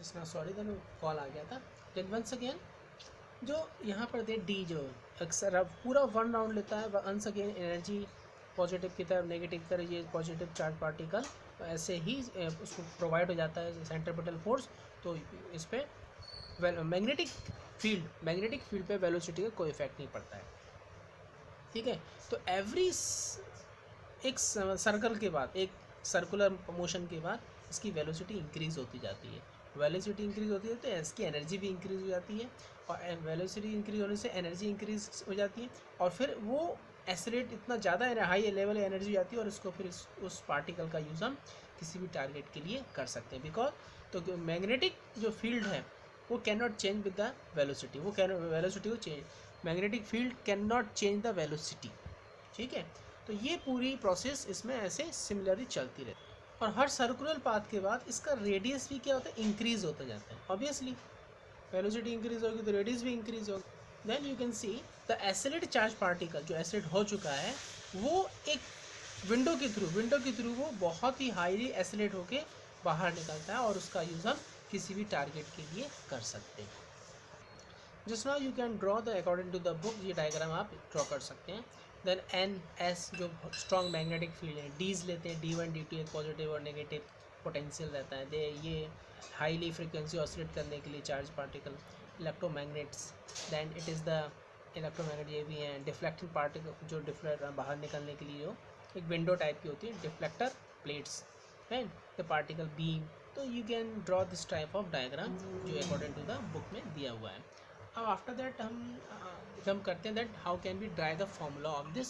इसना sorry then call आ गया था। Then once again जो यहाँ पर दे डी जो अक्सर अब पूरा वन राउंड लेता है, वंस अगेन एनर्जी पॉजिटिव की तरफ नेगेटिव की तरफ, ये पॉजिटिव चार्ज पार्टिकल ऐसे ही उसको प्रोवाइड हो जाता है सेंट्रीपिटल फोर्स। तो इस पर मैग्नेटिक फील्ड पे वेलोसिटी का कोई इफेक्ट नहीं पड़ता है, ठीक है। तो एवरी एक सर्कल के बाद, एक सर्कुलर मोशन के बाद इसकी वेलोसिटी इंक्रीज होती जाती है। वेलोसिटी इंक्रीज होती है तो इसकी एनर्जी भी इंक्रीज हो जाती है, और वेलोसिटी इंक्रीज होने से एनर्जी इंक्रीज हो जाती है, और फिर वो एक्सेलरेट इतना ज़्यादा हाई लेवल एनर्जी हो जाती है, और इसको फिर उस पार्टिकल का यूज़ हम किसी भी टारगेट के लिए कर सकते हैं। बिकॉज तो मैग्नेटिक जो फील्ड है वो can not change with the velocity, वो कैन वेलोसिटी को change, magnetic field can not change the velocity, ठीक है। तो ये पूरी प्रोसेस इसमें ऐसे सिमिलरली चलती रहती है, और हर सर्कुलर पाथ के बाद इसका रेडियस भी क्या होता है, इंक्रीज होता जाता है। ऑब्वियसली वेलोसिटी इंक्रीज होगी तो रेडियस भी इंक्रीज होगा। Then you can see the accelerated charge particle जो एक्सेलरेट हो चुका है वो एक विंडो के थ्रू वो बहुत ही हाईली एक्सेलरेट होके बाहर निकलता है, और उसका यूज़ हम किसी भी टारगेट के लिए कर सकते हैं। Just now you can draw the according to the book, ये डायग्राम आप ड्रॉ कर सकते हैं। देन एन एस जो स्ट्रॉन्ग मैग्नेटिक फील्ड है, डीज लेते हैं, D1 D2 एक पॉजिटिव और नेगेटिव पोटेंशियल रहता है। दे ये हाईली फ्रिक्वेंसी ऑसिलेट करने के लिए charge particle. Electromagnets, then it is the electromagnet ये भी हैं। डिफ्लेक्टिंग पार्टिकल जो डिफ्लेक्ट बाहर निकलने के लिए जो एक विंडो टाइप की होती है, deflector plates and the particle beam. तो you can draw this type of diagram जो अकॉर्डिंग टू द बुक में दिया हुआ है। अब आफ्टर दैट हम करते हैं that how can be dry the formula of this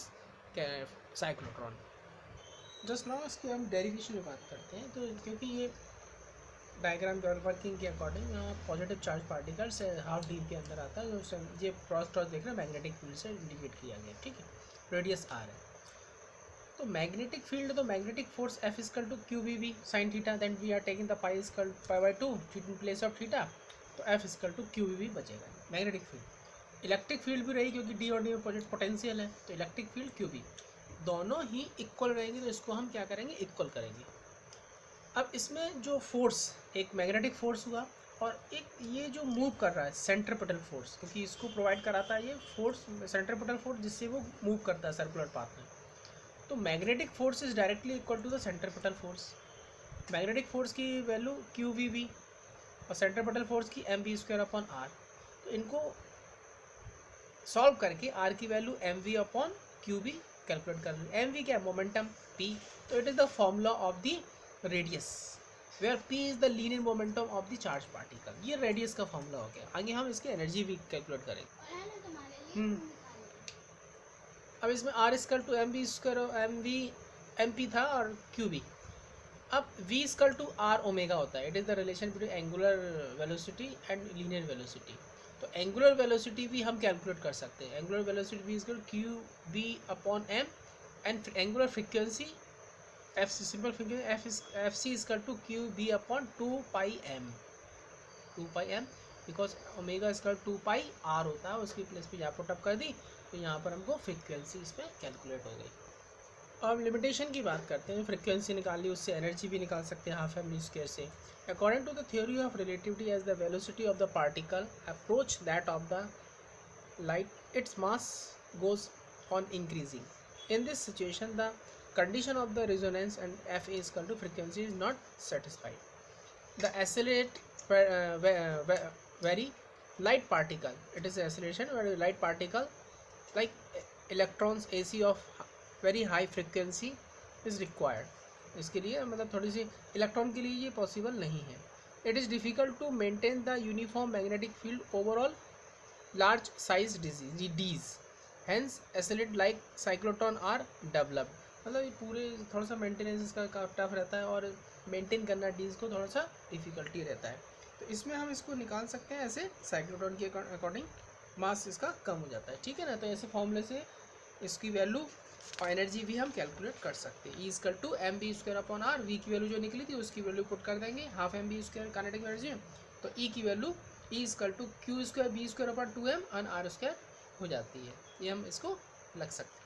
cyclotron. Just now इसके हम डेरिवेशन में बात करते हैं। तो क्योंकि ये डायग्राम वर्किंग के अकॉर्डिंग पॉजिटिव चार्ज पार्टिकल से हाफ डी के अंदर आता है, जो ये क्रॉस देख रहे हैं मैग्नेटिक फील्ड से इंडिकेट किया गया, ठीक है। रेडियस आर है। तो मैग्नेटिक फील्ड, तो magnetic force F equal to QVB sine theta, then we are taking the pi equal π/2 in place of theta, तो F इक्वल टू QVB बचेगा मैग्नेटिक फील्ड। इलेक्ट्रिक फील्ड भी रहेगी क्योंकि D और D में potential है, तो इलेक्ट्रिक फील्ड QV दोनों ही इक्वल रहेंगे, तो इसको हम क्या करेंगे, इक्वल करेंगे। अब इसमें जो फोर्स, एक मैग्नेटिक फोर्स हुआ, और एक ये जो मूव कर रहा है सेंट्रीपिटल फोर्स, क्योंकि इसको प्रोवाइड कराता है ये फोर्स सेंट्रीपिटल फोर्स, जिससे वो मूव करता है सर्कुलर पाथ में। तो magnetic force is directly equal to the centripetal force. Magnetic force की वैल्यू QVB और सेंट्रीपिटल फोर्स की mv²/r। तो इनको सॉल्व करके r की वैल्यू mv/qb कैलकुलेट कर लें। mv क्या है, मोमेंटम p, तो it is the formula of the radius where p is the linear momentum of the charge particle. ये रेडियस का फॉर्मूला हो गया। आगे हम इसकी एनर्जी भी कैलकुलेट करेंगे। अब इसमें r इक्वल टू mv था और qb। अब v equal to r omega होता है। It is the relation between angular velocity and linear velocity. तो एंगुलर वेलोसिटी भी हम कैलकुलेट कर सकते हैं। Angular velocity v equal QB/m and angular frequency f simple frequency fc equal to QB/2πm because omega equal 2πr होता है, उसकी place पे यहाँ पुट अप कर दी, तो यहाँ पर हमको फ्रीक्वेंसी इसमें कैलकुलेट हो गई। अब लिमिटेशन की बात करते हैं। फ्रीक्वेंसी निकाली, उससे एनर्जी भी निकाल सकते हैं हाफ mv² से। According to the theory of relativity, as the velocity of the particle approach that of the light, its mass goes on increasing. In this situation the condition of the resonance and F is equal to frequency is not satisfied. The accelerate very light particle, it is acceleration very light particle like electrons AC of very high frequency is required. इसके लिए मतलब थोड़ी सी electron के लिए ये possible नहीं है। It is difficult to maintain the uniform magnetic field overall large size Ds, hence accelerate like cyclotron are developed. मतलब ये पूरे थोड़ा सा मेंटेनेंस इसका टफ रहता है, और मेंटेन करना डीज को थोड़ा सा डिफ़िकल्टी रहता है। तो इसमें हम इसको निकाल सकते हैं ऐसे, साइक्लोट्रॉन के अकॉर्डिंग मास इसका कम हो जाता है, ठीक है ना। तो ऐसे फॉर्मूले से इसकी वैल्यू और एनर्जी भी हम कैलकुलेट कर सकते हैं। E = mv²/r, v की वैल्यू जो निकली थी उसकी वैल्यू पुट कर देंगे हाफ mv² काइनेटिक एनर्जी, तो E की वैल्यू E = q² b²/2m और r² हो जाती है। ये हम इसको लग सकते हैं।